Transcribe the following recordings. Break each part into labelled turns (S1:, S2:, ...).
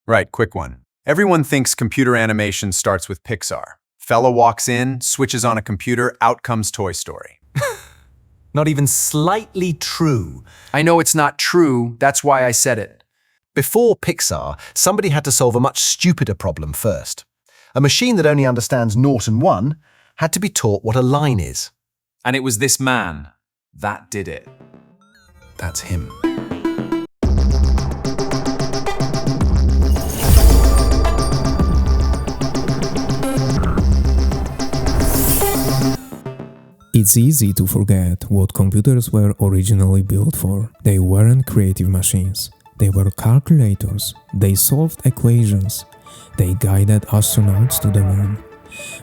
S1: Right, quick one. Everyone thinks computer animation starts with Pixar. Fella walks in, switches on a computer, out comes Toy Story.
S2: Not even slightly true.
S3: I know it's not true, that's why I said it.
S2: Before Pixar, somebody had to solve a much stupider problem first. A machine that only understands 0 and 1 had to be taught what a line is.
S1: And it was this man that did it.
S2: That's him.
S4: It's easy to forget what computers were originally built for. They weren't creative machines. They were calculators. They solved equations. They guided astronauts to the moon.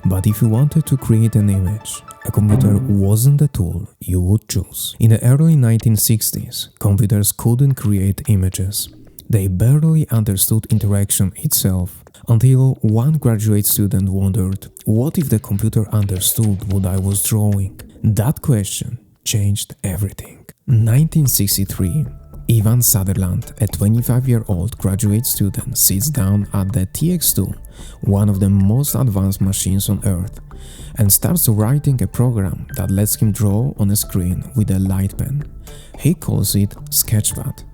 S4: But if you wanted to create an image, a computer wasn't the tool you would choose. In the early 1960s, computers couldn't create images. They barely understood interaction itself, until one graduate student wondered, what if the computer understood what I was drawing? That question changed everything. 1963. Ivan Sutherland, a 25-year-old graduate student, sits down at the TX2, one of the most advanced machines on Earth, and starts writing a program that lets him draw on a screen with a light pen. He calls it Sketchpad.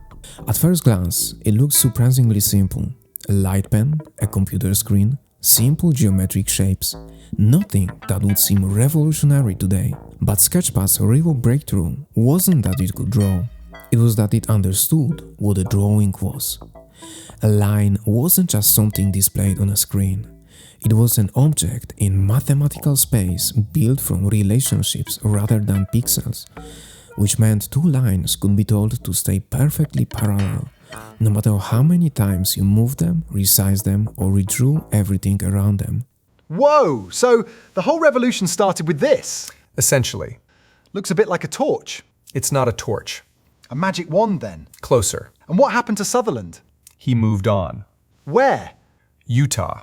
S4: At first glance, it looks surprisingly simple. A light pen, a computer screen, simple geometric shapes. Nothing that would seem revolutionary today. But Sketchpad's real breakthrough wasn't that it could draw. It was that it understood what a drawing was. A line wasn't just something displayed on a screen. It was an object in mathematical space built from relationships rather than pixels, which meant two lines could be told to stay perfectly parallel, no matter how many times you moved them, resized them, or redrew everything around them.
S5: Whoa! So the whole revolution started with this?
S2: Essentially.
S5: Looks a bit like a torch.
S2: It's not a torch.
S5: A magic wand, then.
S2: Closer.
S5: And what happened to Sutherland?
S2: He moved on.
S5: Where?
S2: Utah.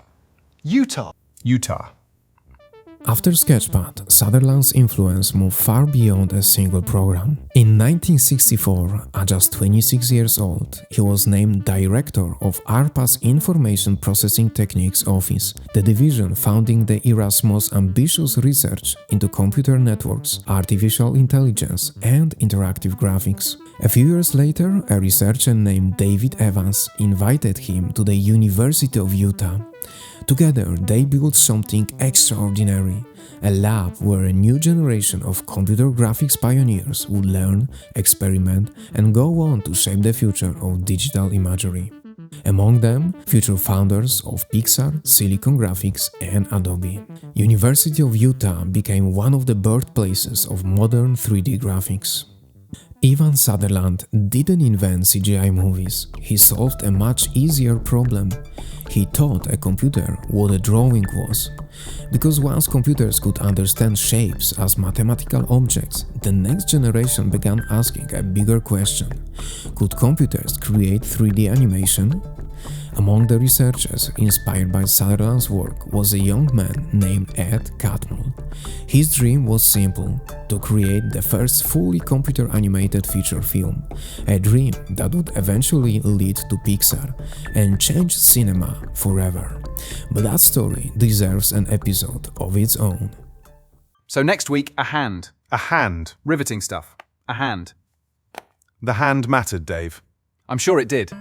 S5: Utah.
S2: Utah.
S4: After Sketchpad, Sutherland's influence moved far beyond a single program. In 1964, at just 26 years old, he was named director of ARPA's Information Processing Techniques Office, the division founding the era's most ambitious research into computer networks, artificial intelligence, and interactive graphics. A few years later, a researcher named David Evans invited him to the University of Utah. Together, they built something extraordinary, a lab where a new generation of computer graphics pioneers would learn, experiment, and go on to shape the future of digital imagery. Among them, future founders of Pixar, Silicon Graphics, and Adobe. University of Utah became one of the birthplaces of modern 3D graphics. Ivan Sutherland didn't invent CGI movies. He solved a much easier problem. He taught a computer what a drawing was. Because once computers could understand shapes as mathematical objects, the next generation began asking a bigger question. Could computers create 3D animation? Among the researchers inspired by Sutherland's work was a young man named Ed Catmull. His dream was simple: to create the first fully computer-animated feature film, a dream that would eventually lead to Pixar and change cinema forever. But that story deserves an episode of its own.
S1: So next week, a hand.
S5: A hand.
S1: Riveting stuff. A hand.
S5: The hand mattered, Dave.
S1: I'm sure it did.